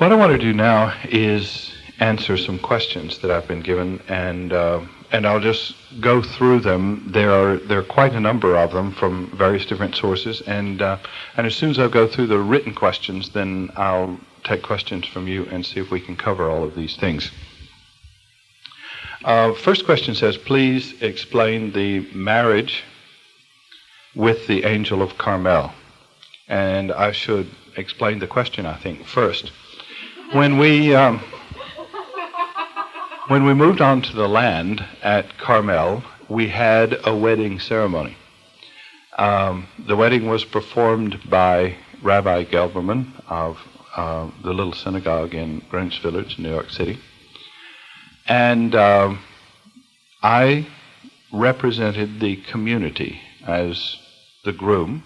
What I want to do now is answer some questions that I've been given, and I'll just go through them. There are quite a number of them from various different sources, and as soon as I go through the written questions, then I'll take questions from you and see if we can cover all of these things. First question says, please explain the marriage with the angel of Carmel. And I should explain the question, I think, first. When we moved onto the land at Carmel, we had a wedding ceremony. The wedding was performed by Rabbi Gelberman of the little synagogue in Greenwich Village, New York City. And I represented the community as the groom,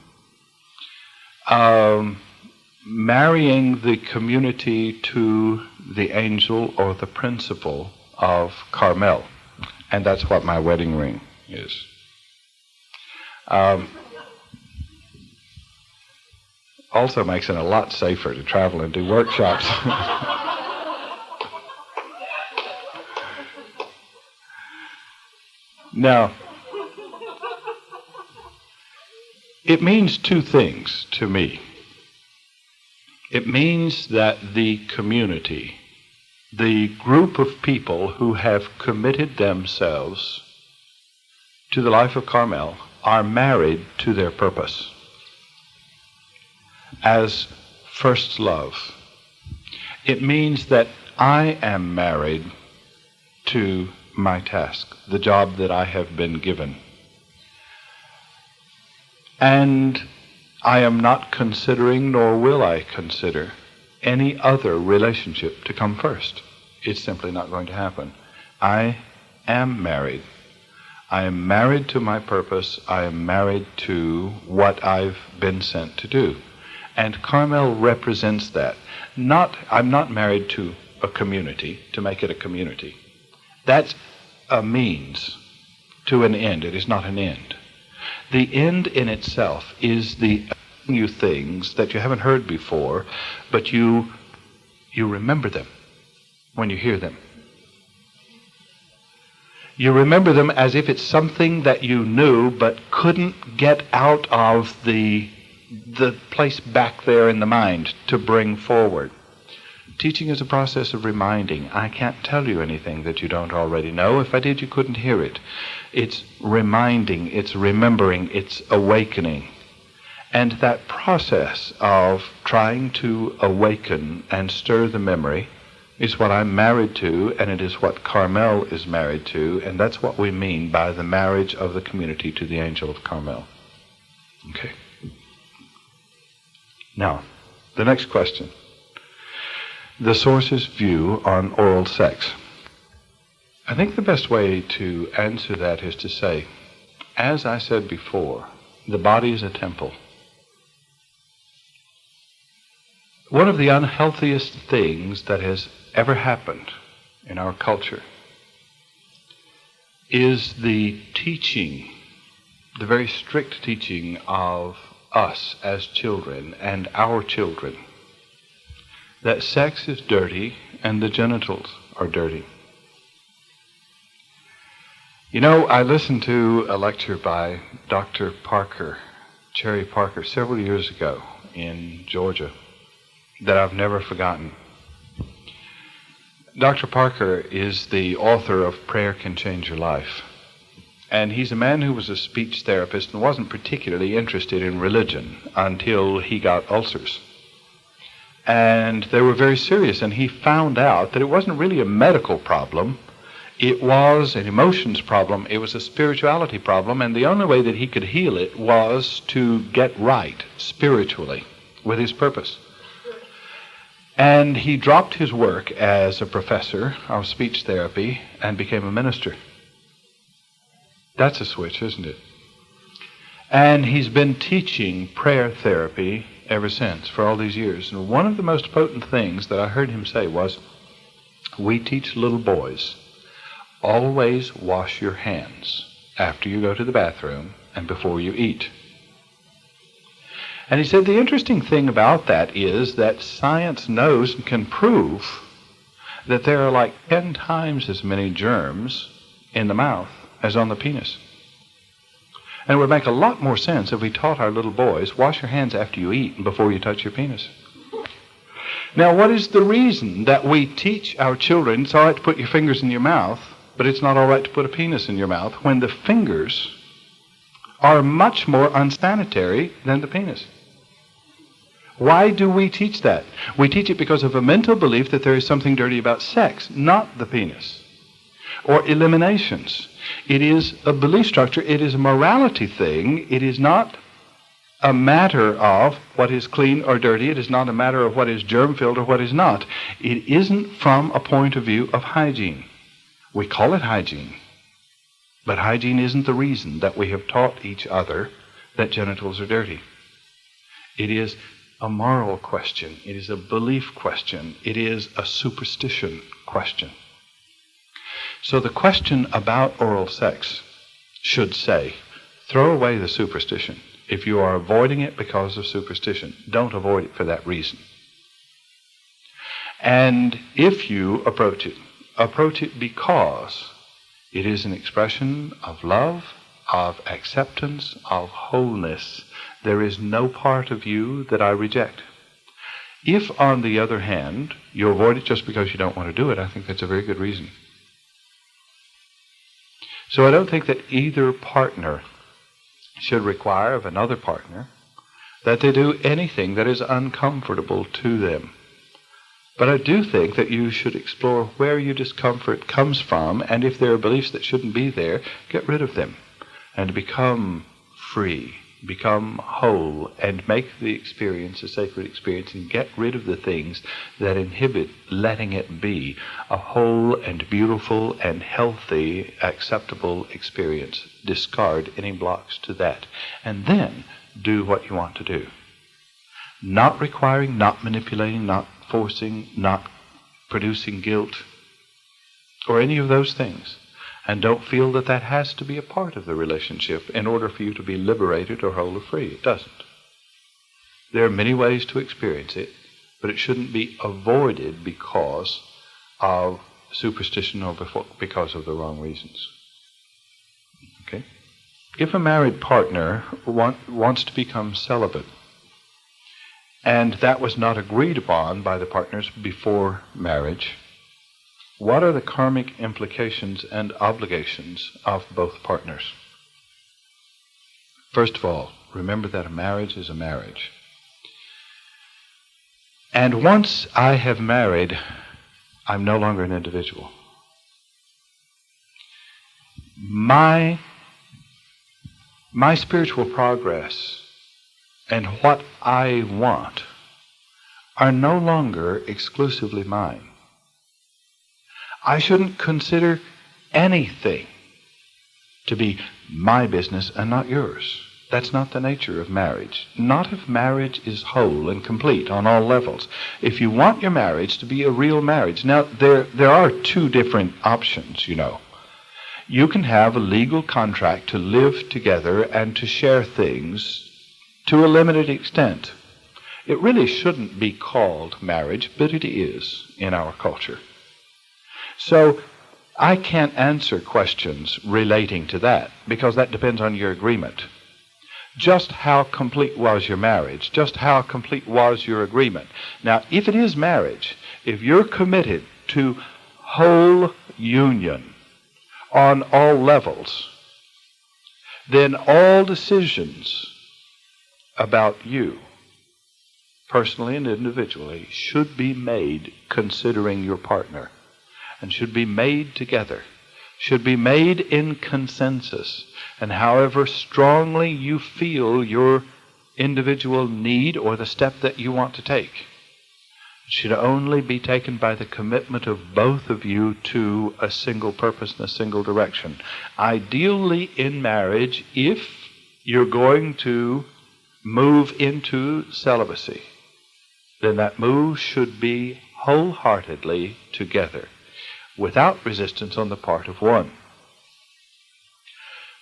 marrying the community to the angel or the principal of Carmel. And that's what my wedding ring is. Also makes it a lot safer to travel and do workshops. Now, it means two things to me. It means that the community, the group of people who have committed themselves to the life of Carmel, are married to their purpose as first love. It means that I am married to my task, the job that I have been given. And I am not considering, nor will I consider, any other relationship to come first. It's simply not going to happen. I am married. I am married to my purpose. I am married to what I've been sent to do. And Carmel represents that. I'm not married to a community to make it a community. That's a means to an end. It is not an end. The end in itself is the new things that you haven't heard before, but you remember them when you hear them. You remember them as if it's something that you knew but couldn't get out of the place back there in the mind to bring forward. Teaching is a process of reminding. I can't tell you anything that you don't already know. If I did, you couldn't hear it. It's reminding, it's remembering, it's awakening. And that process of trying to awaken and stir the memory is what I'm married to, and it is what Carmel is married to, and that's what we mean by the marriage of the community to the angel of Carmel. Okay. Now, the next question. The source's view on oral sex. I think the best way to answer that is to say, as I said before, the body is a temple. One of the unhealthiest things that has ever happened in our culture is the teaching, the very strict teaching of us as children and our children, that sex is dirty and the genitals are dirty. You know, I listened to a lecture by Dr. Parker, Cherry Parker, several years ago in Georgia that I've never forgotten. Dr. Parker is the author of Prayer Can Change Your Life. And he's a man who was a speech therapist and wasn't particularly interested in religion until he got ulcers. And they were very serious, and he found out that it wasn't really a medical problem. It was an emotions problem. It was a spirituality problem, and the only way that he could heal it was to get right spiritually with his purpose. And he dropped his work as a professor of speech therapy and became a minister. That's a switch, isn't it? And he's been teaching prayer therapy ever since, for all these years. And one of the most potent things that I heard him say was, we teach little boys, always wash your hands after you go to the bathroom and before you eat. And he said the interesting thing about that is that science knows and can prove that there are like 10 times as many germs in the mouth as on the penis. And it would make a lot more sense if we taught our little boys, wash your hands after you eat and before you touch your penis. Now, what is the reason that we teach our children it's all right to put your fingers in your mouth, but it's not all right to put a penis in your mouth, when the fingers are much more unsanitary than the penis? Why do we teach that? We teach it because of a mental belief that there is something dirty about sex, not the penis, or eliminations. It is a belief structure. It is a morality thing. It is not a matter of what is clean or dirty. It is not a matter of what is germ-filled or what is not. It isn't from a point of view of hygiene. We call it hygiene, but hygiene isn't the reason that we have taught each other that genitals are dirty. It is a moral question. It is a belief question. It is a superstition question. So the question about oral sex should say, throw away the superstition. If you are avoiding it because of superstition, don't avoid it for that reason. And if you approach it because it is an expression of love, of acceptance, of wholeness. There is no part of you that I reject. If, on the other hand, you avoid it just because you don't want to do it, I think that's a very good reason. So I don't think that either partner should require of another partner that they do anything that is uncomfortable to them. But I do think that you should explore where your discomfort comes from, and if there are beliefs that shouldn't be there, get rid of them and become free, become whole, and make the experience a sacred experience, and get rid of the things that inhibit letting it be a whole and beautiful and healthy, acceptable experience. Discard any blocks to that, and then do what you want to do. Not requiring, not manipulating, not forcing, not producing guilt, or any of those things. And don't feel that that has to be a part of the relationship in order for you to be liberated or whole or free. It doesn't. There are many ways to experience it, but it shouldn't be avoided because of superstition or because of the wrong reasons. Okay? If a married partner wants to become celibate, and that was not agreed upon by the partners before marriage, what are the karmic implications and obligations of both partners? First of all, remember that a marriage is a marriage. And once I have married, I'm no longer an individual. My spiritual progress and what I want are no longer exclusively mine. I shouldn't consider anything to be my business and not yours. That's not the nature of marriage. Not if marriage is whole and complete on all levels. If you want your marriage to be a real marriage, now there are two different options, you know. You can have a legal contract to live together and to share things to a limited extent. It really shouldn't be called marriage, but it is in our culture. So I can't answer questions relating to that because that depends on your agreement. Just how complete was your marriage? Just how complete was your agreement? Now, if it is marriage, if you're committed to whole union on all levels, then all decisions about you, personally and individually, should be made considering your partner. And should be made together, should be made in consensus. And however strongly you feel your individual need or the step that you want to take, it should only be taken by the commitment of both of you to a single purpose and a single direction. Ideally in marriage, if you're going to move into celibacy, then that move should be wholeheartedly together, without resistance on the part of one.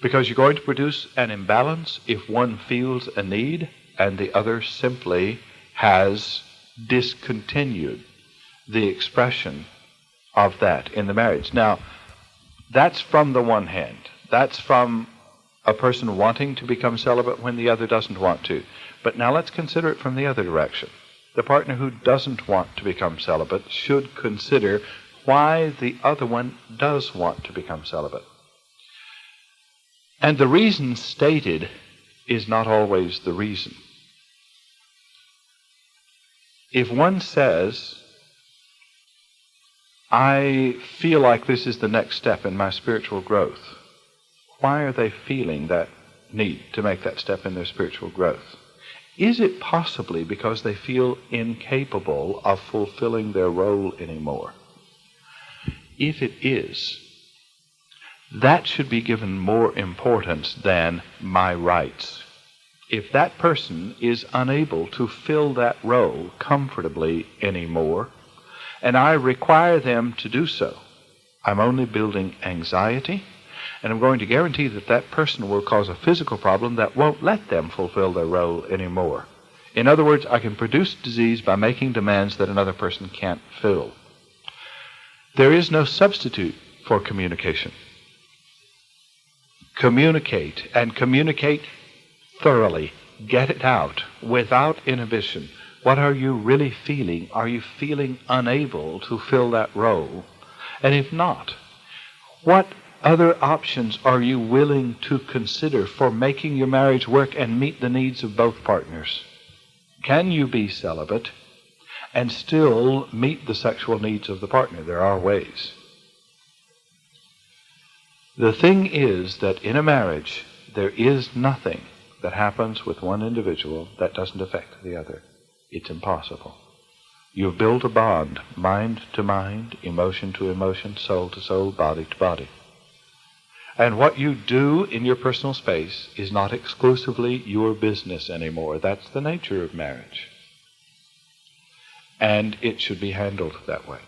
Because you're going to produce an imbalance if one feels a need and the other simply has discontinued the expression of that in the marriage. Now, that's from the one hand. That's from a person wanting to become celibate when the other doesn't want to. But now let's consider it from the other direction. The partner who doesn't want to become celibate should consider why the other one does want to become celibate. And the reason stated is not always the reason. If one says, I feel like this is the next step in my spiritual growth, why are they feeling that need to make that step in their spiritual growth? Is it possibly because they feel incapable of fulfilling their role anymore? If it is, that should be given more importance than my rights. If that person is unable to fill that role comfortably anymore, and I require them to do so, I'm only building anxiety, and I'm going to guarantee that that person will cause a physical problem that won't let them fulfill their role anymore. In other words, I can produce disease by making demands that another person can't fill. There is no substitute for communication. Communicate, and communicate thoroughly. Get it out without inhibition. What are you really feeling? Are you feeling unable to fill that role? And if not, what other options are you willing to consider for making your marriage work and meet the needs of both partners? Can you be celibate and still meet the sexual needs of the partner? There are ways. The thing is that in a marriage, there is nothing that happens with one individual that doesn't affect the other. It's impossible. You've built a bond, mind to mind, emotion to emotion, soul to soul, body to body. And what you do in your personal space is not exclusively your business anymore. That's the nature of marriage. And it should be handled that way.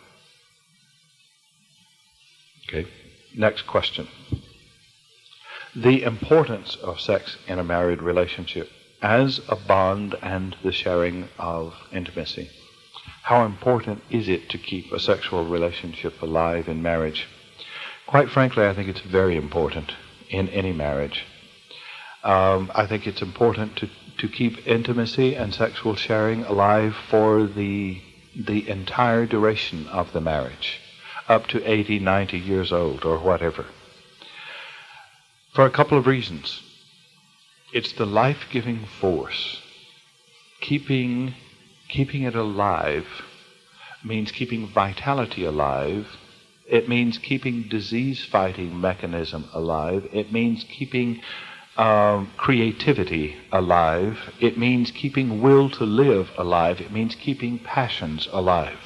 Okay, next question. The importance of sex in a married relationship as a bond and the sharing of intimacy. How important is it to keep a sexual relationship alive in marriage? Quite frankly, I think it's very important in any marriage. I think it's important to keep intimacy and sexual sharing alive for the entire duration of the marriage, up to 80, 90 years old or whatever. For a couple of reasons. It's the life-giving force. Keeping it alive means keeping vitality alive. It means keeping disease-fighting mechanism alive. It means keeping creativity alive. It means keeping will to live alive. It means keeping passions alive.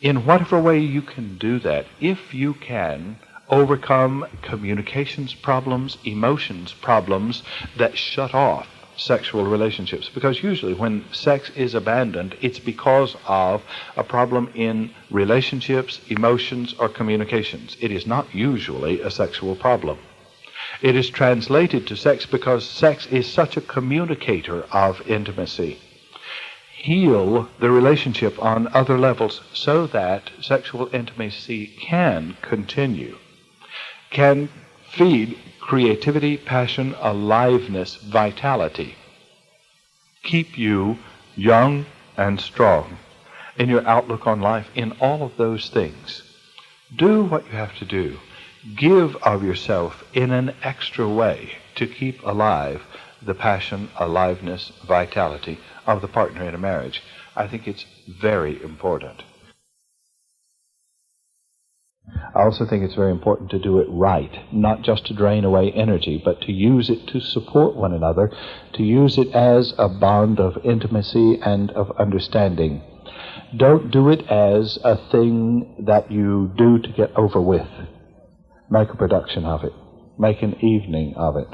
In whatever way you can do that, if you can overcome communications problems, emotions problems that shut off sexual relationships, because usually when sex is abandoned, it's because of a problem in relationships, emotions, or communications. It is not usually a sexual problem. It is translated to sex because sex is such a communicator of intimacy. Heal the relationship on other levels so that sexual intimacy can continue, can feed creativity, passion, aliveness, vitality. Keep you young and strong in your outlook on life, in all of those things. Do what you have to do. Give of yourself in an extra way to keep alive the passion, aliveness, vitality of the partner in a marriage. I think it's very important. I also think it's very important to do it right, not just to drain away energy, but to use it to support one another, to use it as a bond of intimacy and of understanding. Don't do it as a thing that you do to get over with. Make a production of it. Make an evening of it.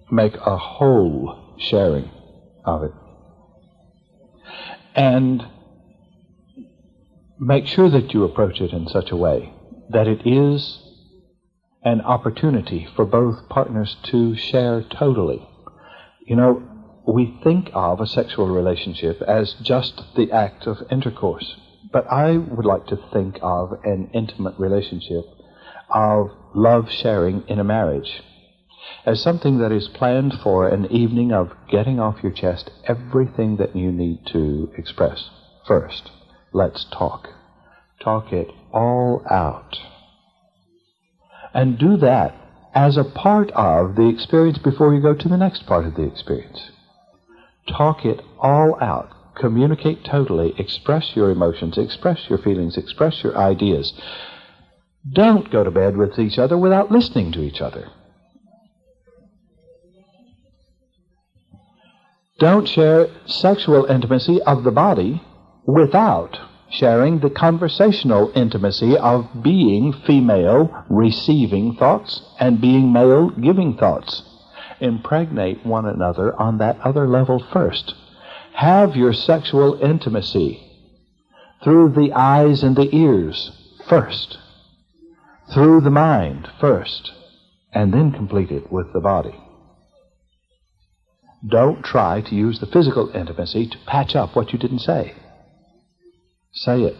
Make a whole sharing of it. And make sure that you approach it in such a way that it is an opportunity for both partners to share totally. You know, we think of a sexual relationship as just the act of intercourse. But I would like to think of an intimate relationship of love sharing in a marriage as something that is planned for an evening of getting off your chest everything that you need to express. First, let's talk. Talk it all out. And do that as a part of the experience before you go to the next part of the experience. Talk it all out. Communicate totally. Express your emotions. Express your feelings. Express your ideas. Don't go to bed with each other without listening to each other. Don't share sexual intimacy of the body without sharing the conversational intimacy of being female receiving thoughts and being male giving thoughts. Impregnate one another on that other level first. Have your sexual intimacy through the eyes and the ears first, through the mind first, and then complete it with the body. Don't try to use the physical intimacy to patch up what you didn't say. Say it.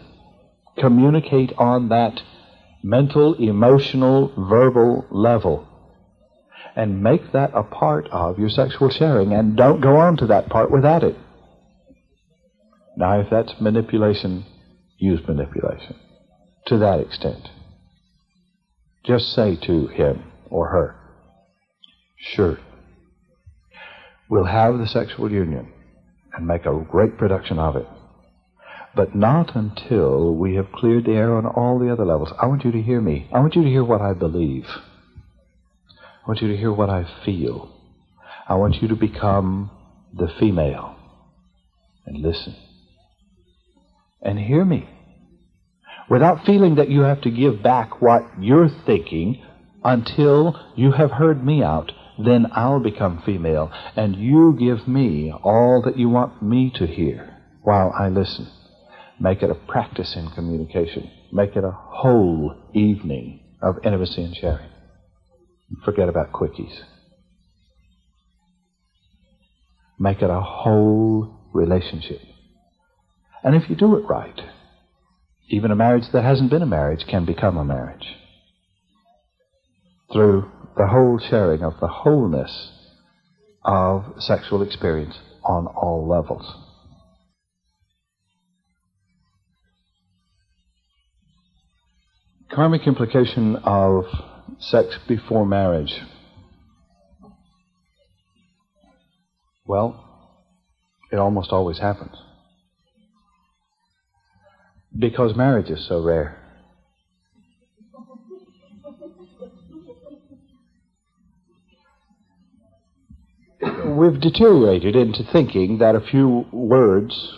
Communicate on that mental, emotional, verbal level. And make that a part of your sexual sharing, and don't go on to that part without it. Now, if that's manipulation, use manipulation to that extent. Just say to him or her, sure, we'll have the sexual union and make a great production of it, but not until we have cleared the air on all the other levels. I want you to hear me. I want you to hear what I believe. I want you to hear what I feel. I want you to become the female and listen. And hear me. Without feeling that you have to give back what you're thinking until you have heard me out. Then I'll become female, and you give me all that you want me to hear while I listen. Make it a practice in communication. Make it a whole evening of intimacy and sharing. Forget about quickies. Make it a whole relationship. And if you do it right, even a marriage that hasn't been a marriage can become a marriage. Through the whole sharing of the wholeness of sexual experience on all levels. Karmic implication of sex before marriage. Well, it almost always happens. Because marriage is so rare. We've deteriorated into thinking that a few words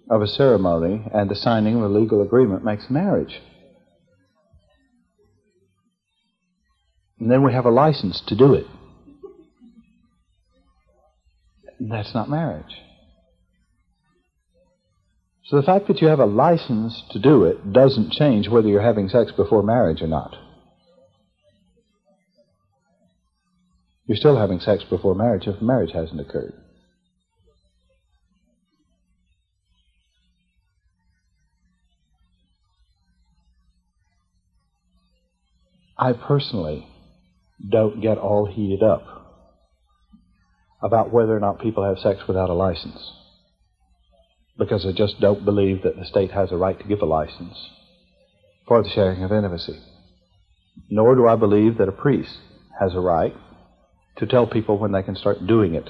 of a ceremony and the signing of a legal agreement makes marriage. And then we have a license to do it. That's not marriage. So the fact that you have a license to do it doesn't change whether you're having sex before marriage or not. You're still having sex before marriage if marriage hasn't occurred. I personally don't get all heated up about whether or not people have sex without a license, because I just don't believe that the state has a right to give a license for the sharing of intimacy. Nor do I believe that a priest has a right to tell people when they can start doing it.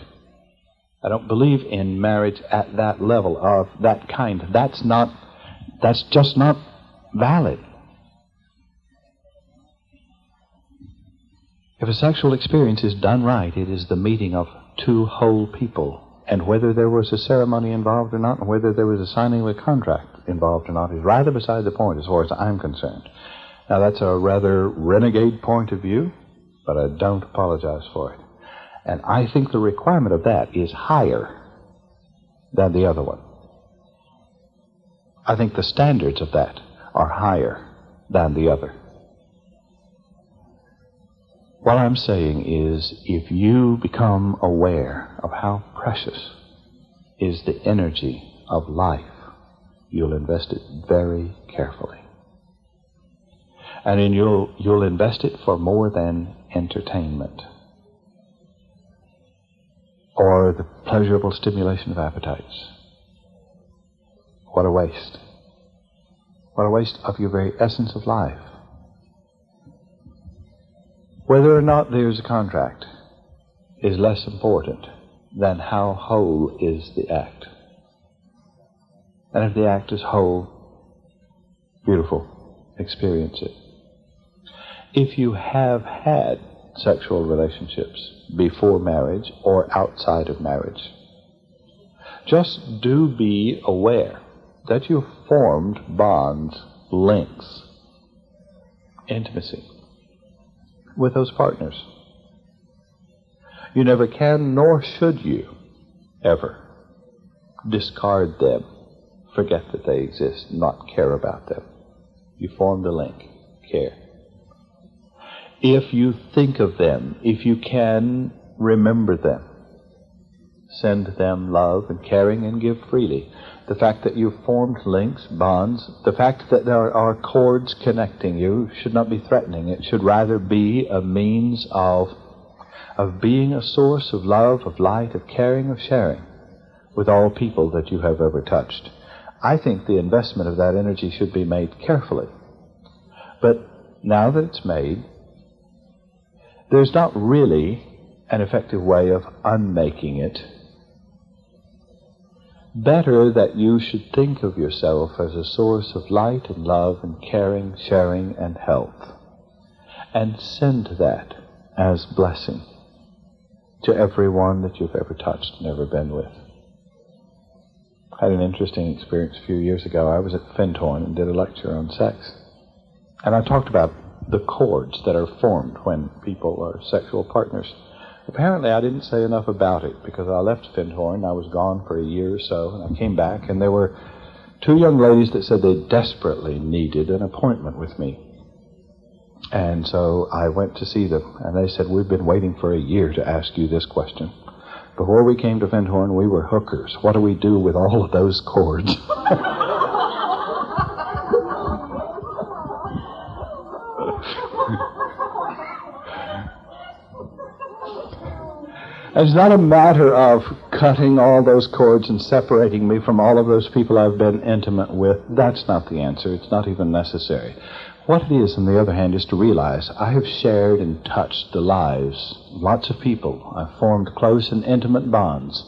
I don't believe in marriage at that level of that kind. That's just not valid. If a sexual experience is done right, it is the meeting of two whole people. And whether there was a ceremony involved or not, and whether there was a signing of a contract involved or not, is rather beside the point as far as I'm concerned. Now, that's a rather renegade point of view, but I don't apologize for it. And I think the requirement of that is higher than the other one. I think the standards of that are higher than the other. What I'm saying is, if you become aware of how precious is the energy of life, you'll invest it very carefully. And you'll invest it for more than entertainment or the pleasurable stimulation of appetites. What a waste. What a waste of your very essence of life. Whether or not there's a contract is less important than how whole is the act. And if the act is whole, beautiful, experience it. If you have had sexual relationships before marriage or outside of marriage, just do be aware that you've formed bonds, links, intimacy with those partners. You never can, nor should you ever discard them, forget that they exist, not care about them. You formed a link, care. If you think of them, if you can remember them, send them love and caring and give freely. The fact that you've formed links, bonds, the fact that there are cords connecting you should not be threatening. It should rather be a means of being a source of love, of light, of caring, of sharing with all people that you have ever touched. I think the investment of that energy should be made carefully. But now that it's made, there's not really an effective way of unmaking it. Better that you should think of yourself as a source of light and love and caring, sharing, and health, and send that as blessing to everyone that you've ever touched and ever been with. I had an interesting experience a few years ago. I was at Findhorn and did a lecture on sex. And I talked about the cords that are formed when people are sexual partners. Apparently I didn't say enough about it because I left Findhorn. I was gone for a year or so, and I came back, and there were two young ladies that said they desperately needed an appointment with me. And so I went to see them, and they said, "We've been waiting for a year to ask you this question. Before we came to Findhorn, we were hookers. What do we do with all of those cords?" It's not a matter of cutting all those cords and separating me from all of those people I've been intimate with. That's not the answer. It's not even necessary. What it is, on the other hand, is to realize I have shared and touched the lives of lots of people. I've formed close and intimate bonds.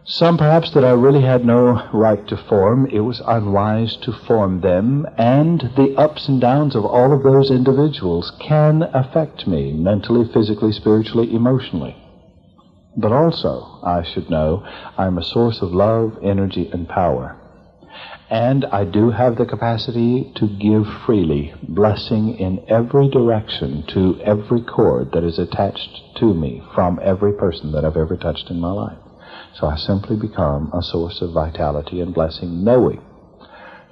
Some perhaps that I really had no right to form. It was unwise to form them, and the ups and downs of all of those individuals can affect me mentally, physically, spiritually, emotionally. But also, I should know, I'm a source of love, energy, and power. And I do have the capacity to give freely, blessing in every direction to every cord that is attached to me from every person that I've ever touched in my life. So I simply become a source of vitality and blessing, knowing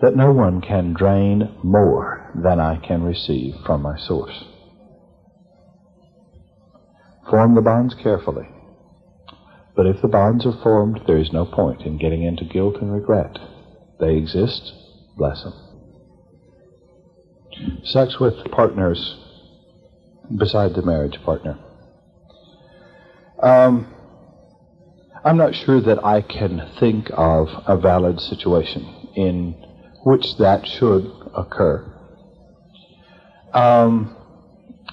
that no one can drain more than I can receive from my source. Form the bonds carefully. But if the bonds are formed, there is no point in getting into guilt and regret. They exist, bless them. Sex with partners beside the marriage partner. I'm not sure that I can think of a valid situation in which that should occur. I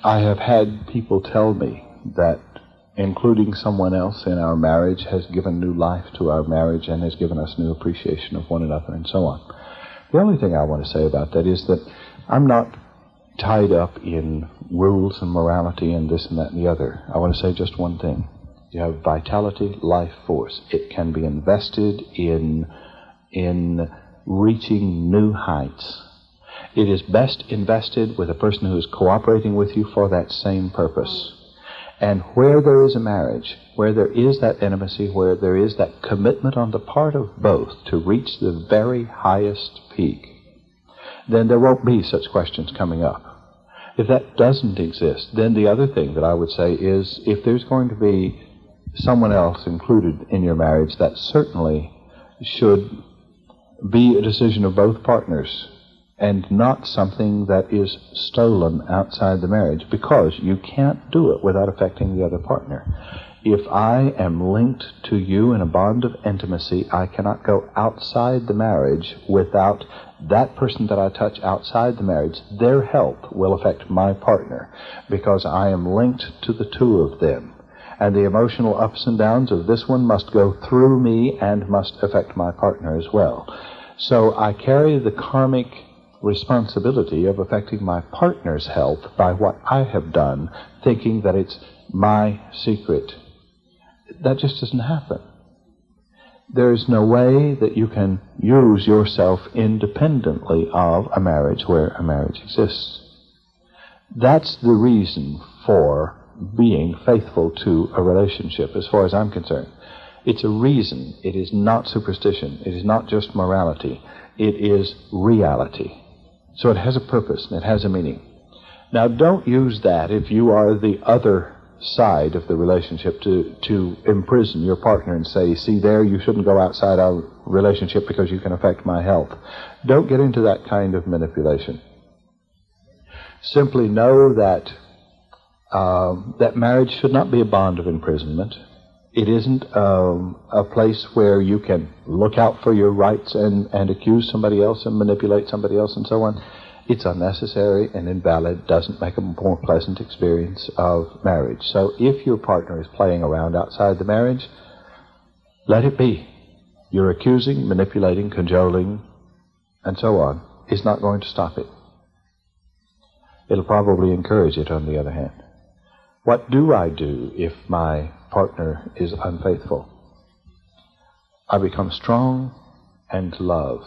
have had people tell me that including someone else in our marriage has given new life to our marriage and has given us new appreciation of one another and so on. The only thing I want to say about that is that I'm not tied up in rules and morality and this and that and the other. I want to say just one thing. You have vitality, life force. It can be invested in reaching new heights. It is best invested with a person who is cooperating with you for that same purpose. And where there is a marriage, where there is that intimacy, where there is that commitment on the part of both to reach the very highest peak, then there won't be such questions coming up. If that doesn't exist, then the other thing that I would say is, if there's going to be someone else included in your marriage, that certainly should be a decision of both partners and not something that is stolen outside the marriage, because you can't do it without affecting the other partner. If I am linked to you in a bond of intimacy, I cannot go outside the marriage without that person that I touch outside the marriage. Their help will affect my partner, because I am linked to the two of them. And the emotional ups and downs of this one must go through me and must affect my partner as well. So I carry the karmic responsibility of affecting my partner's health by what I have done, thinking that it's my secret. That just doesn't happen. There's no way that you can use yourself independently of a marriage where a marriage exists. That's the reason for being faithful to a relationship, as far as I'm concerned. It's a reason. It is not superstition. It is not just morality. It is reality. So it has a purpose and it has a meaning. Now, don't use that if you are the other side of the relationship to imprison your partner and say, see there, you shouldn't go outside our relationship because you can affect my health. Don't get into that kind of manipulation. Simply know that that marriage should not be a bond of imprisonment. It isn't a place where you can look out for your rights and accuse somebody else and manipulate somebody else and so on. It's unnecessary and invalid, doesn't make a more pleasant experience of marriage. So if your partner is playing around outside the marriage, let it be. Your accusing, manipulating, cajoling, and so on is not going to stop it. It'll probably encourage it, on the other hand. What do I do if my partner is unfaithful? I become strong and love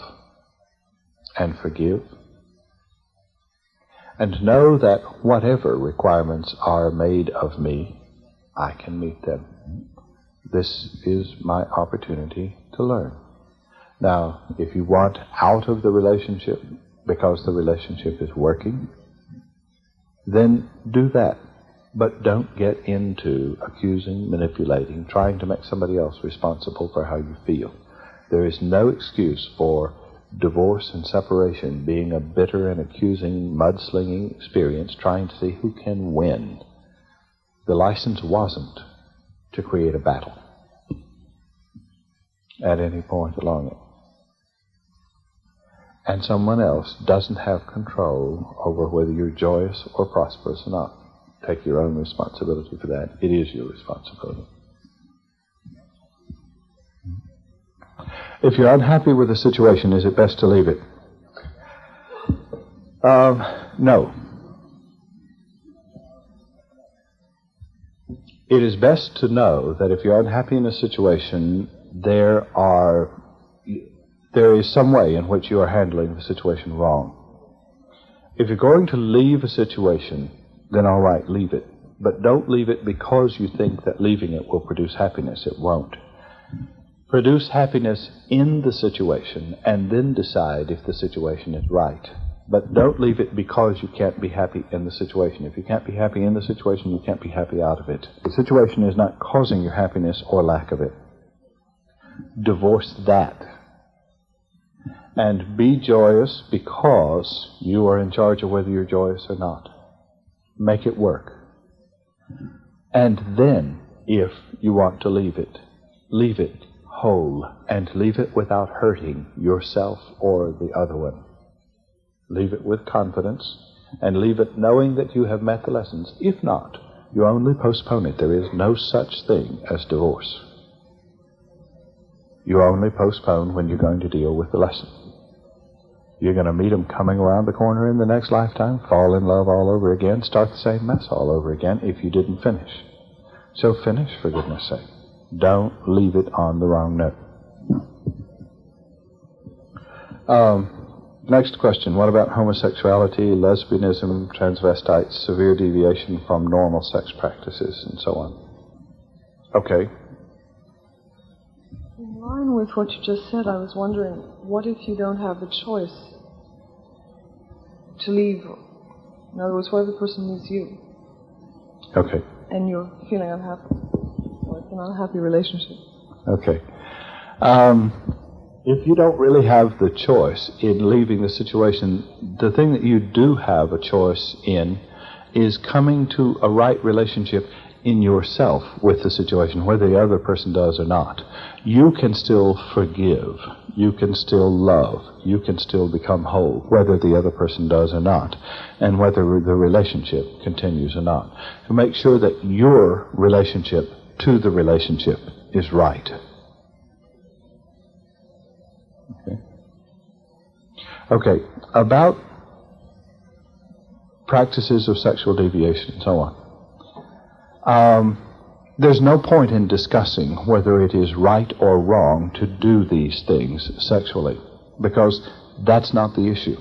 and forgive, and know that whatever requirements are made of me, I can meet them. This is my opportunity to learn. Now, if you want out of the relationship because the relationship is working, then do that. But don't get into accusing, manipulating, trying to make somebody else responsible for how you feel. There is no excuse for divorce and separation being a bitter and accusing, mudslinging experience, trying to see who can win. The license wasn't to create a battle at any point along it. And someone else doesn't have control over whether you're joyous or prosperous or not. Take your own responsibility for that. It is your responsibility. If you're unhappy with the situation, is it best to leave it? No. It is best to know that if you're unhappy in a situation, there is some way in which you are handling the situation wrong. If you're going to leave a situation, then all right, leave it. But don't leave it because you think that leaving it will produce happiness. It won't. Produce happiness in the situation and then decide if the situation is right. But don't leave it because you can't be happy in the situation. If you can't be happy in the situation, you can't be happy out of it. The situation is not causing your happiness or lack of it. Divorce that. And be joyous because you are in charge of whether you're joyous or not. Make it work. And then, if you want to leave it whole, and leave it without hurting yourself or the other one. Leave it with confidence, and leave it knowing that you have met the lessons. If not, you only postpone it. There is no such thing as divorce. You only postpone when you're going to deal with the lesson. You're going to meet them coming around the corner in the next lifetime, fall in love all over again, start the same mess all over again if you didn't finish. So finish, for goodness sake. Don't leave it on the wrong note. Next question. What about homosexuality, lesbianism, transvestites, severe deviation from normal sex practices, and so on? Okay. In line with what you just said, I was wondering, what if you don't have the choice to leave In other words, what if the person needs you? Okay. And you're feeling unhappy. Or it's an unhappy relationship. Okay. If you don't really have the choice in leaving the situation, the thing that you do have a choice in is coming to a right relationship in yourself with the situation, whether the other person does or not. You can still forgive. You can still love. You can still become whole, whether the other person does or not, and whether the relationship continues or not. To make sure that your relationship to the relationship is right. Okay, about practices of sexual deviation and so on. There's no point in discussing whether it is right or wrong to do these things sexually, because that's not the issue.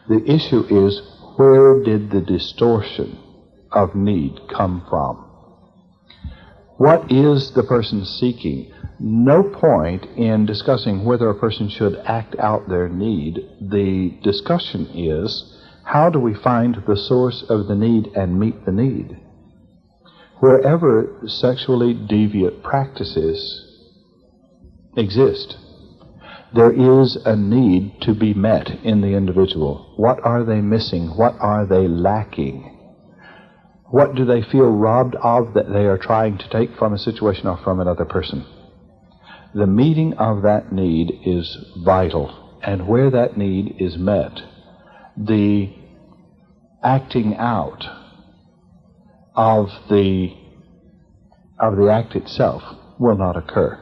The issue is, where did the distortion of need come from? What is the person seeking? No point in discussing whether a person should act out their need. The discussion is, how do we find the source of the need and meet the need? Wherever sexually deviant practices exist, there is a need to be met in the individual. What are they missing? What are they lacking? What do they feel robbed of that they are trying to take from a situation or from another person? The meeting of that need is vital, and where that need is met, the acting out of the act itself will not occur.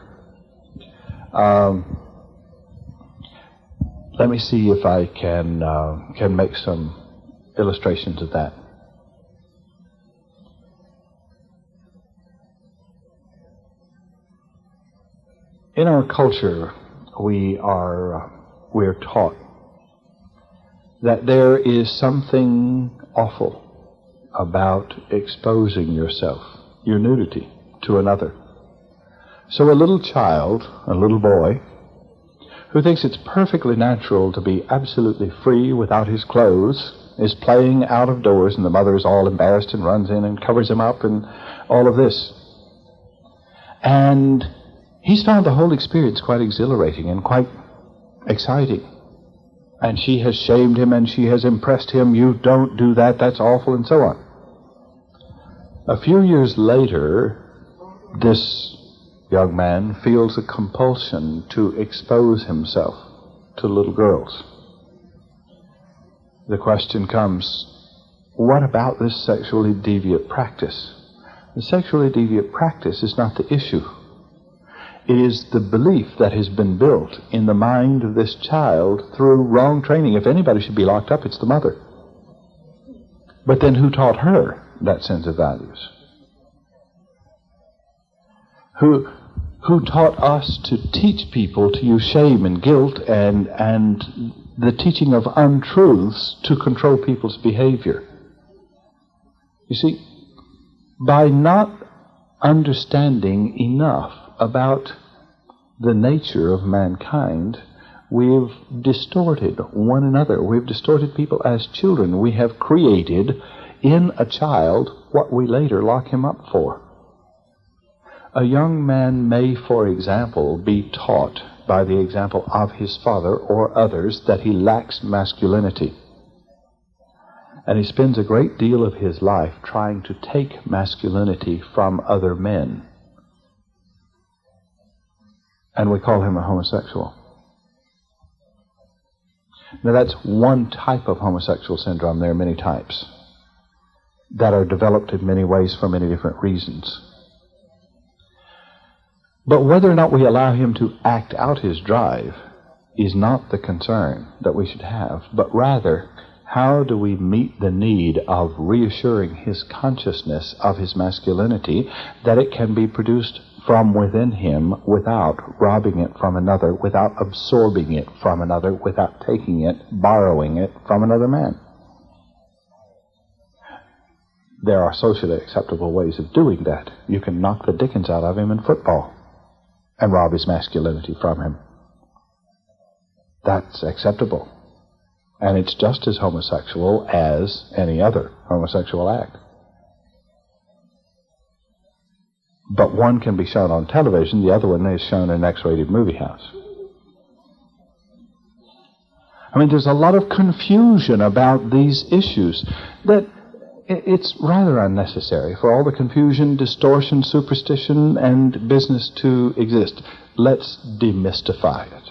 Let me see if I can make some illustrations of that. In our culture, we're taught that there is something awful about exposing yourself, your nudity, to another. So a little child, a little boy, who thinks it's perfectly natural to be absolutely free without his clothes, is playing out of doors, and the mother is all embarrassed and runs in and covers him up and all of this. And he's found the whole experience quite exhilarating and quite exciting. And she has shamed him and she has impressed him, you don't do that, that's awful, and so on. A few years later, this young man feels a compulsion to expose himself to little girls. The question comes, what about this sexually deviant practice? The sexually deviant practice is not the issue. It is the belief that has been built in the mind of this child through wrong training. If anybody should be locked up, it's the mother. But then who taught her that sense of values? Who taught us to teach people to use shame and guilt and the teaching of untruths to control people's behavior? You see, by not understanding enough about the nature of mankind, we've distorted one another. We've distorted people as children. We have created in a child what we later lock him up for. A young man may, for example, be taught by the example of his father or others that he lacks masculinity. And he spends a great deal of his life trying to take masculinity from other men. And we call him a homosexual. Now that's one type of homosexual syndrome. There are many types that are developed in many ways for many different reasons. But whether or not we allow him to act out his drive is not the concern that we should have, but rather, how do we meet the need of reassuring his consciousness of his masculinity, that it can be produced from within him without robbing it from another, without absorbing it from another, without taking it, borrowing it from another man? There are socially acceptable ways of doing that. You can knock the dickens out of him in football and rob his masculinity from him. That's acceptable. And it's just as homosexual as any other homosexual act. But one can be shown on television, the other one is shown in an X-rated movie house. I mean, there's a lot of confusion about these issues that it's rather unnecessary for all the confusion, distortion, superstition, and business to exist. Let's demystify it.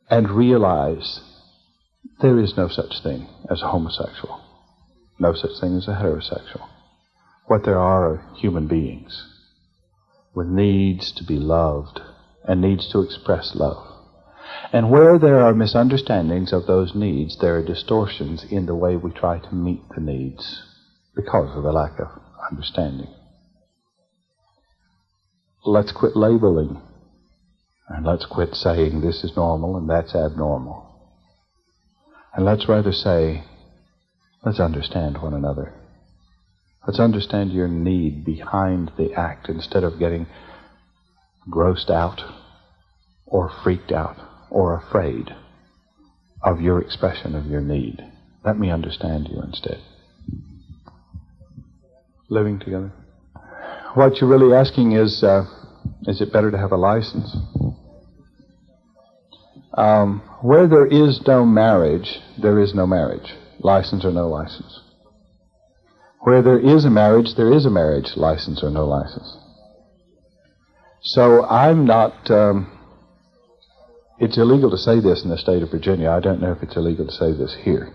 And realize there is no such thing as a homosexual. No such thing as a heterosexual. What there are human beings with needs to be loved and needs to express love. And where there are misunderstandings of those needs, there are distortions in the way we try to meet the needs because of the lack of understanding. Let's quit labeling, and let's quit saying this is normal and that's abnormal. And let's rather say, let's understand one another. Let's understand your need behind the act instead of getting grossed out or freaked out or afraid of your expression of your need. Let me understand you instead. Living together. What you're really asking is it better to have a license? Where there is no marriage, there is no marriage. License or no license. Where there is a marriage, license or no license. So I'm not... it's illegal to say this in the state of Virginia. I don't know if it's illegal to say this here.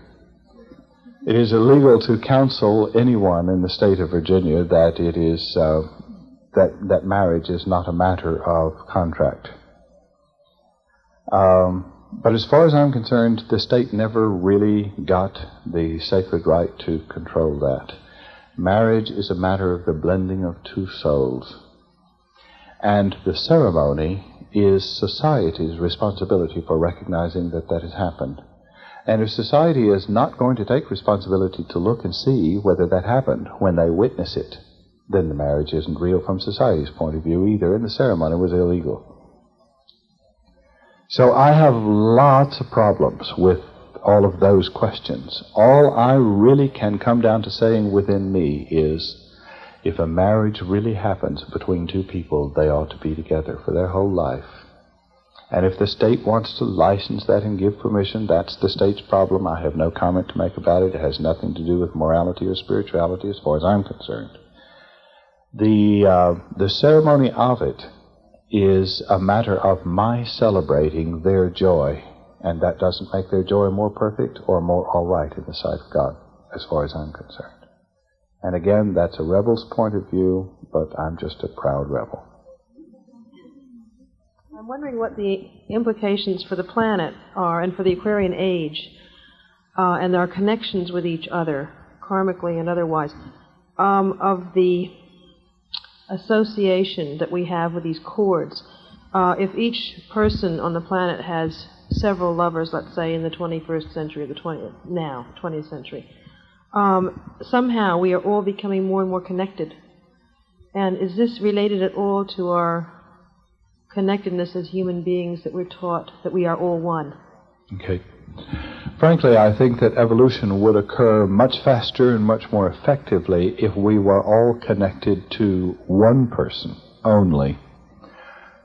It is illegal to counsel anyone in the state of Virginia that it is that marriage is not a matter of contract. But as far as I'm concerned, the state never really got the sacred right to control that. Marriage is a matter of the blending of two souls. And the ceremony is society's responsibility for recognizing that that has happened. And if society is not going to take responsibility to look and see whether that happened when they witness it, then the marriage isn't real from society's point of view either, and the ceremony was illegal. So I have lots of problems with all of those questions. All I really can come down to saying within me is, if a marriage really happens between two people, they ought to be together for their whole life. And if the state wants to license that and give permission, that's the state's problem. I have no comment to make about it. It has nothing to do with morality or spirituality as far as I'm concerned. The ceremony of it is a matter of my celebrating their joy, and that doesn't make their joy more perfect or more all right in the sight of God, as far as I'm concerned. And again, that's a rebel's point of view, but I'm just a proud rebel. I'm wondering what the implications for the planet are, and for the Aquarian age, and our connections with each other, karmically and otherwise, of the association that we have with these cords. If each person on the planet has several lovers, let's say in the 21st century, or the 20th century, somehow we are all becoming more and more connected. And is this related at all to our connectedness as human beings, that we're taught that we are all one? Okay. Frankly, I think that evolution would occur much faster and much more effectively if we were all connected to one person only,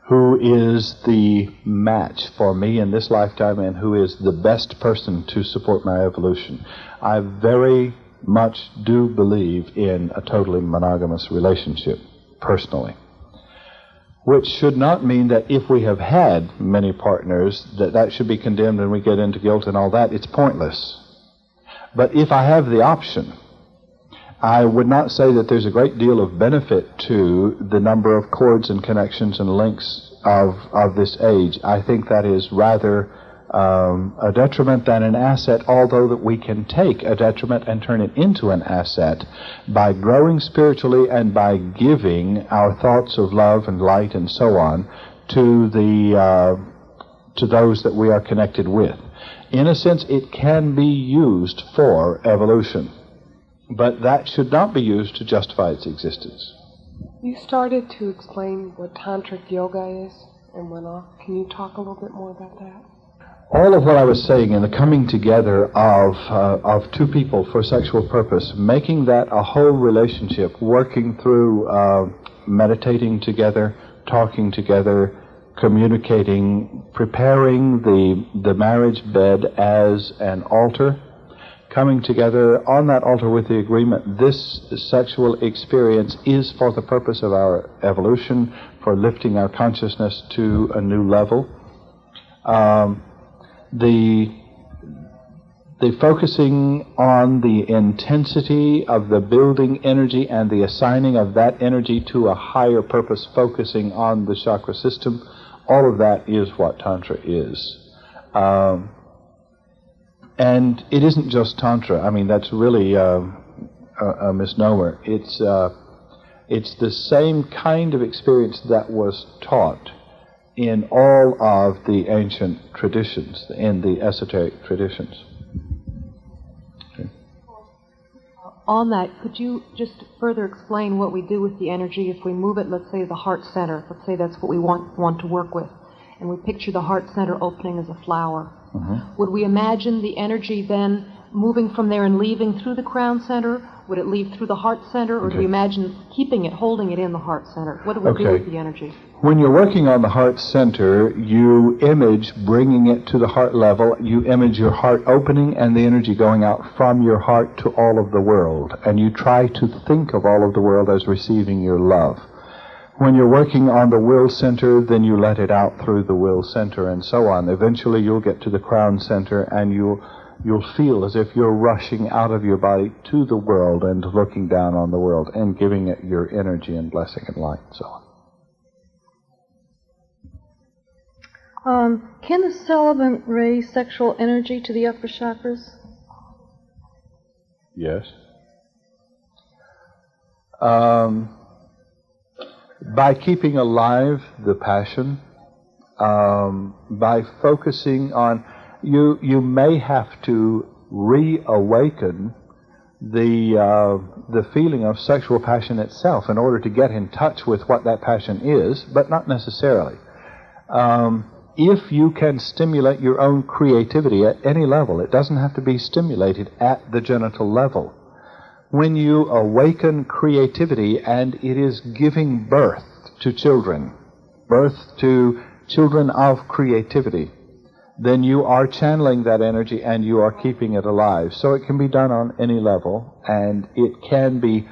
who is the match for me in this lifetime and who is the best person to support my evolution. I very much do believe in a totally monogamous relationship, personally. Which should not mean that if we have had many partners, that should be condemned and we get into guilt and all that. It's pointless. But if I have the option, I would not say that there's a great deal of benefit to the number of cords and connections and links of this age. I think that is rather a detriment than an asset, although that we can take a detriment and turn it into an asset by growing spiritually and by giving our thoughts of love and light and so on to those that we are connected with. In a sense, it can be used for evolution, but that should not be used to justify its existence. You started to explain what tantric yoga is and went off. Can you talk a little bit more about that? all of what I was saying in the coming together of two people for sexual purpose, making that a whole relationship, working through meditating together, talking together, communicating, preparing the marriage bed as an altar, coming together on that altar with the agreement this sexual experience is for the purpose of our evolution, for lifting our consciousness to a new level. The focusing on the intensity of the building energy and the assigning of that energy to a higher purpose, focusing on the chakra system, all of that is what Tantra is. And it isn't just Tantra. I mean, that's really a misnomer. It's the same kind of experience that was taught in all of the ancient traditions, in the esoteric traditions. Okay. On that, could you just further explain what we do with the energy if we move it, let's say, the heart center? Let's say that's what we want to work with. And we picture the heart center opening as a flower. Mm-hmm. Would we imagine the energy then moving from there and leaving through the crown center? Would it leave through the heart center? Or do we imagine keeping it, holding it in the heart center? What do we do with the energy? When you're working on the heart center, you image bringing it to the heart level. You image your heart opening and the energy going out from your heart to all of the world. And you try to think of all of the world as receiving your love. When you're working on the will center, then you let it out through the will center and so on. Eventually you'll get to the crown center and you'll feel as if you're rushing out of your body to the world and looking down on the world and giving it your energy and blessing and light and so on. Can the celibate raise sexual energy to the upper chakras? Yes. By keeping alive the passion, by focusing on, you may have to reawaken the feeling of sexual passion itself in order to get in touch with what that passion is, but not necessarily. If you can stimulate your own creativity at any level, it doesn't have to be stimulated at the genital level. When you awaken creativity and it is giving birth to children of creativity, then you are channeling that energy and you are keeping it alive. So it can be done on any level, and it can be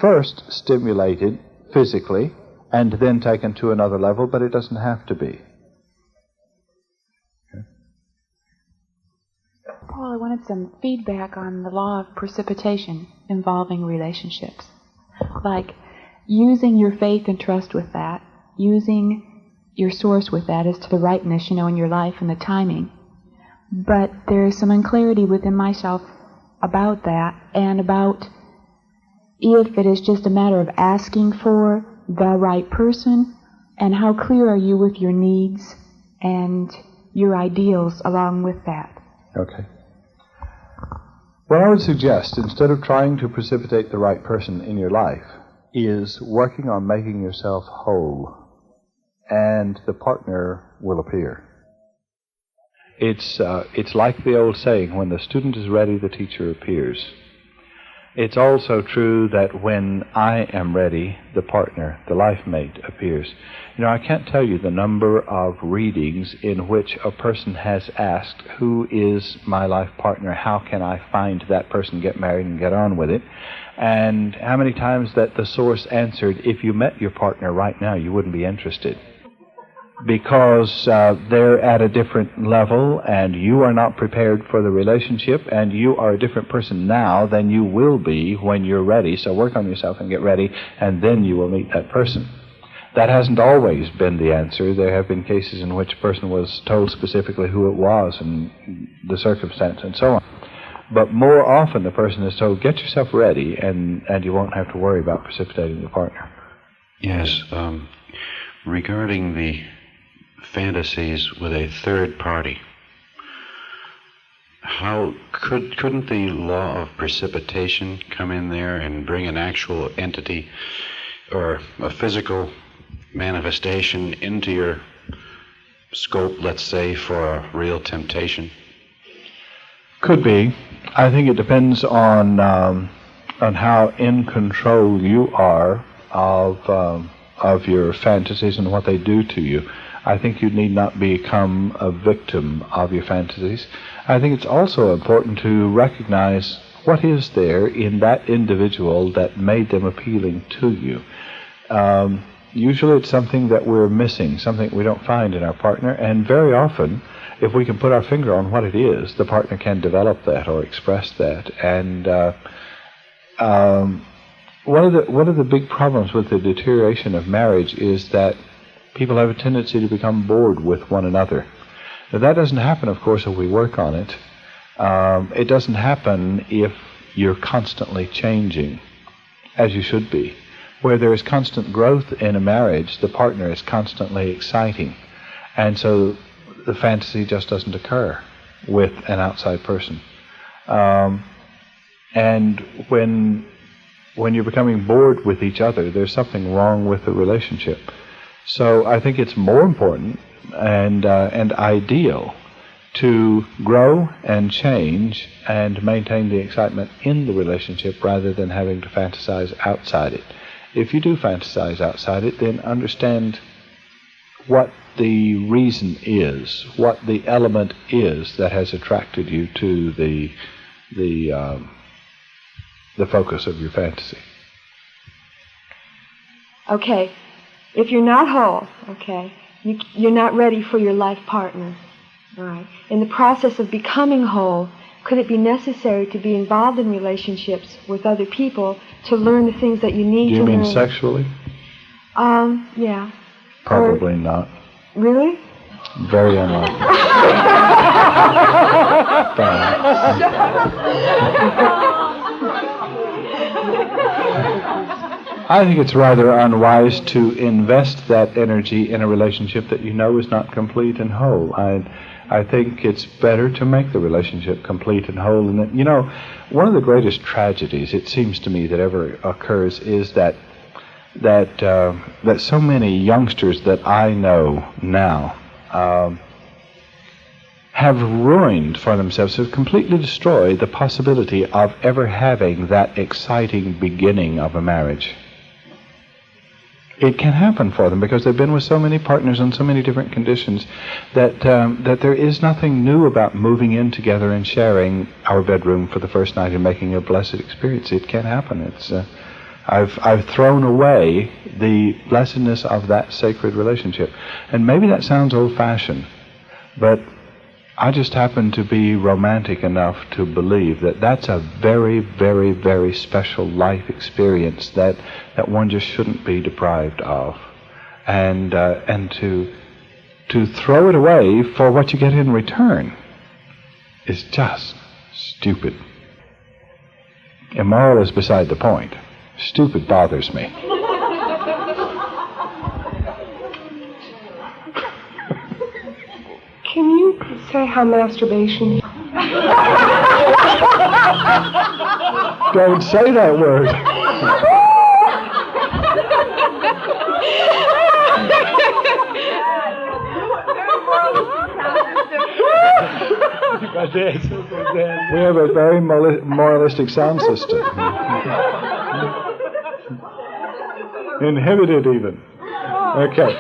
first stimulated physically and then taken to another level, but it doesn't have to be. Paul, I wanted some feedback on the law of precipitation involving relationships. Like using your faith and trust with that, using your source with that as to the rightness, in your life and the timing. But there is some unclarity within myself about that and about if it is just a matter of asking for the right person, and how clear are you with your needs and your ideals along with that. Okay. What I would suggest, instead of trying to precipitate the right person in your life, is working on making yourself whole, and the partner will appear. It's like the old saying, when the student is ready, the teacher appears. It's also true that when I am ready, the partner, the life mate, appears. I can't tell you the number of readings in which a person has asked, who is my life partner? How can I find that person, get married, and get on with it? And how many times that the source answered, if you met your partner right now, you wouldn't be interested. Because they're at a different level, and you are not prepared for the relationship, and you are a different person now than you will be when you're ready. So work on yourself and get ready, and then you will meet that person. That hasn't always been the answer. There have been cases in which a person was told specifically who it was and the circumstance and so on. But more often the person is told, get yourself ready, and you won't have to worry about precipitating the partner. Yes. Regarding the fantasies with a third party, how couldn't the law of precipitation come in there and bring an actual entity or a physical manifestation into your scope, let's say, for a real temptation? Could be. I think it depends on how in control you are of your fantasies and what they do to you. I think you need not become a victim of your fantasies. I think it's also important to recognize what is there in that individual that made them appealing to you. Usually it's something that we're missing, something we don't find in our partner, and very often, if we can put our finger on what it is, the partner can develop that or express that. And one of the big problems with the deterioration of marriage is that people have a tendency to become bored with one another. Now, that doesn't happen, of course, if we work on it. It doesn't happen if you're constantly changing, as you should be. Where there is constant growth in a marriage, the partner is constantly exciting. And so the fantasy just doesn't occur with an outside person. And when you're becoming bored with each other, there's something wrong with the relationship. So I think it's more important and ideal to grow and change and maintain the excitement in the relationship rather than having to fantasize outside it. If you do fantasize outside it, then understand what the reason is, what the element is that has attracted you to the focus of your fantasy. Okay, if you're not whole, okay, you're not ready for your life partner, all right. In the process of becoming whole, could it be necessary to be involved in relationships with other people to learn the things that you need to learn? Do you mean sexually? Yeah. Probably not. Really? Very unlikely. I think it's rather unwise to invest that energy in a relationship that you know is not complete and whole. I think it's better to make the relationship complete and whole. And that, you know, one of the greatest tragedies, it seems to me, that ever occurs is that so many youngsters that I know now have ruined for themselves, have completely destroyed the possibility of ever having that exciting beginning of a marriage. It can happen for them because they've been with so many partners on so many different conditions that there is nothing new about moving in together and sharing our bedroom for the first night and making a blessed experience. It can't happen. It's I've thrown away the blessedness of that sacred relationship. And maybe that sounds old-fashioned, but I just happen to be romantic enough to believe that that's a very, very, very special life experience that one just shouldn't be deprived of. And to throw it away for what you get in return is just stupid. Immoral is beside the point. Stupid bothers me. Can you say how masturbation... Don't say that word. We have a very moralistic sound system. Inhibited even. Okay.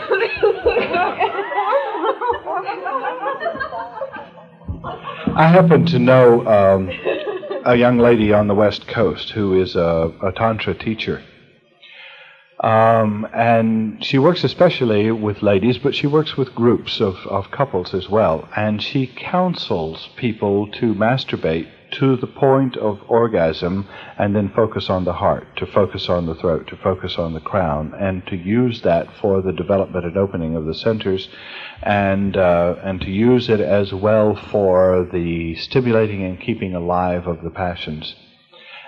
I happen to know a young lady on the West Coast who is a Tantra teacher. And she works especially with ladies, but she works with groups of couples as well. And she counsels people to masturbate to the point of orgasm and then focus on the heart, to focus on the throat, to focus on the crown, and to use that for the development and opening of the centers, and to use it as well for the stimulating and keeping alive of the passions.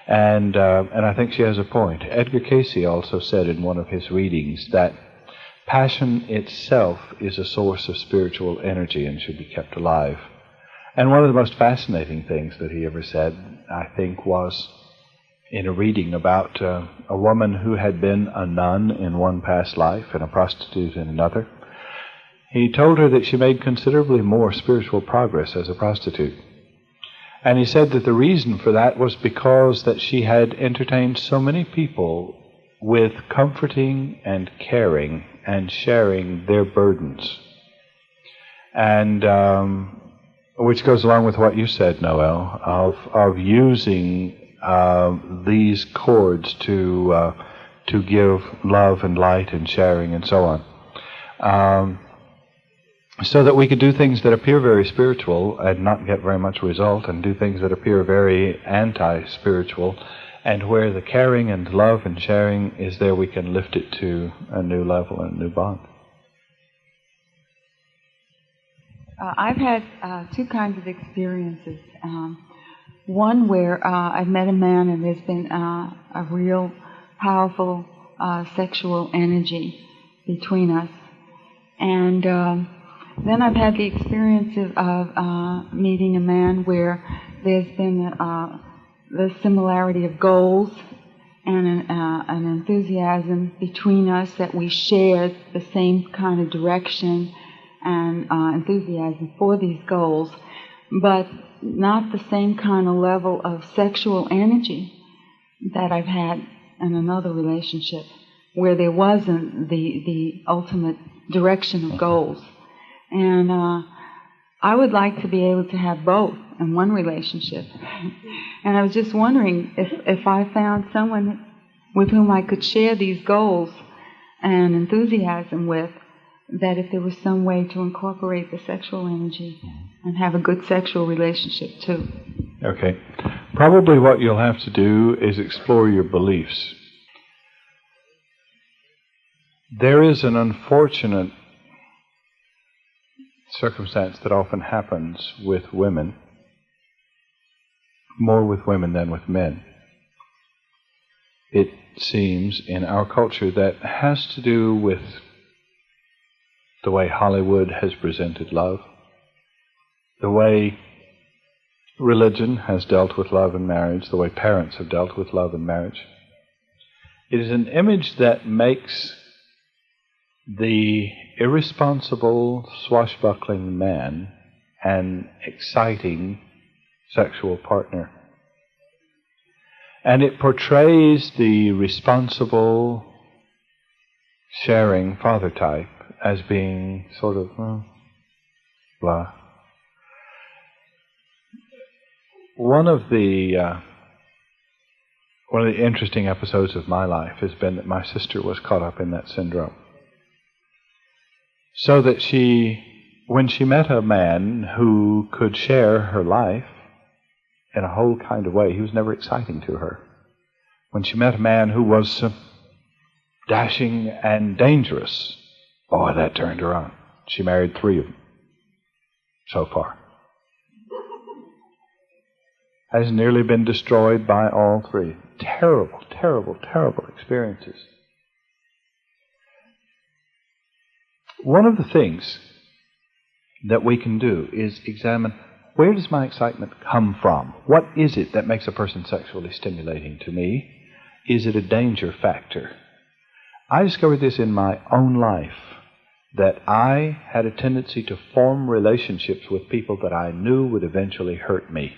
And I think she has a point. Edgar Cayce also said in one of his readings that passion itself is a source of spiritual energy and should be kept alive. And one of the most fascinating things that he ever said, I think, was in a reading about a woman who had been a nun in one past life and a prostitute in another. he told her that she made considerably more spiritual progress as a prostitute. And he said that the reason for that was because that she had entertained so many people with comforting and caring and sharing their burdens. And which goes along with what you said, Noel, of using these chords to give love and light and sharing and so on. So that we could do things that appear very spiritual and not get very much result, and do things that appear very anti-spiritual, and where the caring and love and sharing is there, we can lift it to a new level and a new bond. I've had two kinds of experiences. One where I've met a man and there's been a real powerful sexual energy between us. And then I've had the experience of meeting a man where there's been the similarity of goals and an enthusiasm between us, that we shared the same kind of direction and enthusiasm for these goals, but not the same kind of level of sexual energy that I've had in another relationship, where there wasn't the ultimate direction of goals. And I would like to be able to have both in one relationship. And I was just wondering if I found someone with whom I could share these goals and enthusiasm with, that if there was some way to incorporate the sexual energy and have a good sexual relationship too. Okay. Probably what you'll have to do is explore your beliefs. There is an unfortunate circumstance that often happens with women, more with women than with men. It seems in our culture that has to do with the way Hollywood has presented love, the way religion has dealt with love and marriage, the way parents have dealt with love and marriage. It is an image that makes the irresponsible, swashbuckling man an exciting sexual partner. And it portrays the responsible, sharing father type as being sort of, blah. One of the interesting episodes of my life has been that my sister was caught up in that syndrome. So that when she met a man who could share her life in a whole kind of way, he was never exciting to her. When she met a man who was dashing and dangerous, boy, that turned her on. She married 3 of them so far. Has nearly been destroyed by all 3. Terrible, terrible, terrible experiences. One of the things that we can do is examine, where does my excitement come from? What is it that makes a person sexually stimulating to me? Is it a danger factor? I discovered this in my own life, that I had a tendency to form relationships with people that I knew would eventually hurt me.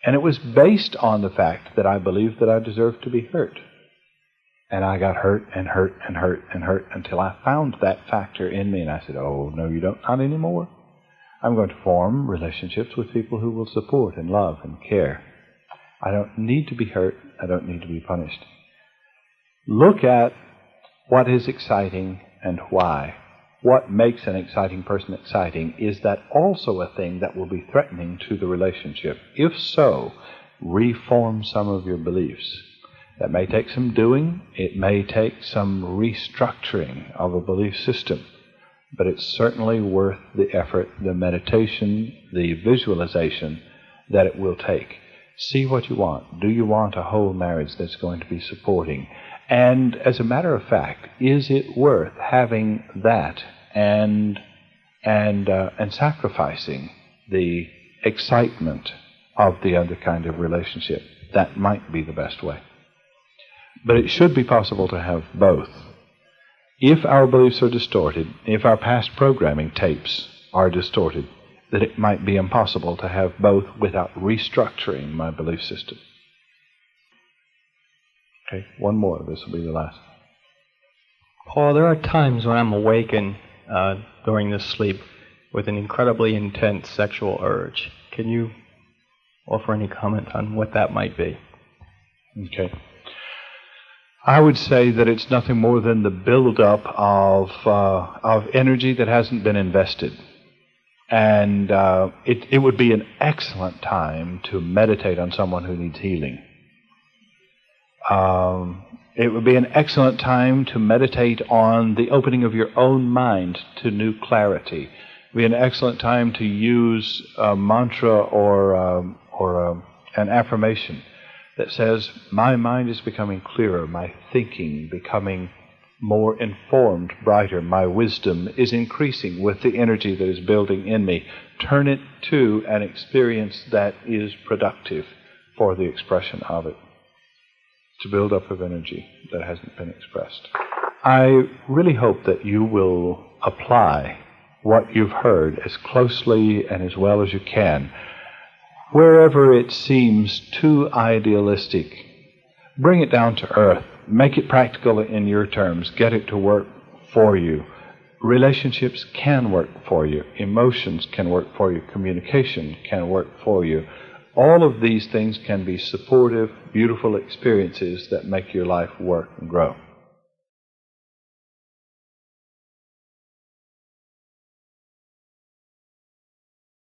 And it was based on the fact that I believed that I deserved to be hurt. And I got hurt and hurt and hurt and hurt until I found that factor in me, and I said, oh, no, you don't, not anymore. I'm going to form relationships with people who will support and love and care. I don't need to be hurt. I don't need to be punished. Look at what is exciting and why. What makes an exciting person exciting? Is that also a thing that will be threatening to the relationship? If so, reform some of your beliefs. That may take some doing. It may take some restructuring of a belief system. But it's certainly worth the effort, the meditation, the visualization that it will take. See what you want. Do you want a whole marriage that's going to be supporting? And as a matter of fact, is it worth having that and sacrificing the excitement of the other kind of relationship? That might be the best way. But it should be possible to have both. if our beliefs are distorted, if our past programming tapes are distorted, that it might be impossible to have both without restructuring my belief system. Okay, one more. This will be the last. Paul, there are times when I'm awakened during this sleep with an incredibly intense sexual urge. Can you offer any comment on what that might be? Okay. I would say that it's nothing more than the buildup of energy that hasn't been invested. And it would be an excellent time to meditate on someone who needs healing. It would be an excellent time to meditate on the opening of your own mind to new clarity. It would be an excellent time to use a mantra or an affirmation that says, my mind is becoming clearer, my thinking becoming more informed, brighter, my wisdom is increasing with the energy that is building in me. Turn it to an experience that is productive for the expression of it. It's a build-up of energy that hasn't been expressed. I really hope that you will apply what you've heard as closely and as well as you can. Wherever it seems too idealistic, bring it down to earth. Make it practical in your terms. Get it to work for you. Relationships can work for you. Emotions can work for you. Communication can work for you. All of these things can be supportive, beautiful experiences that make your life work and grow.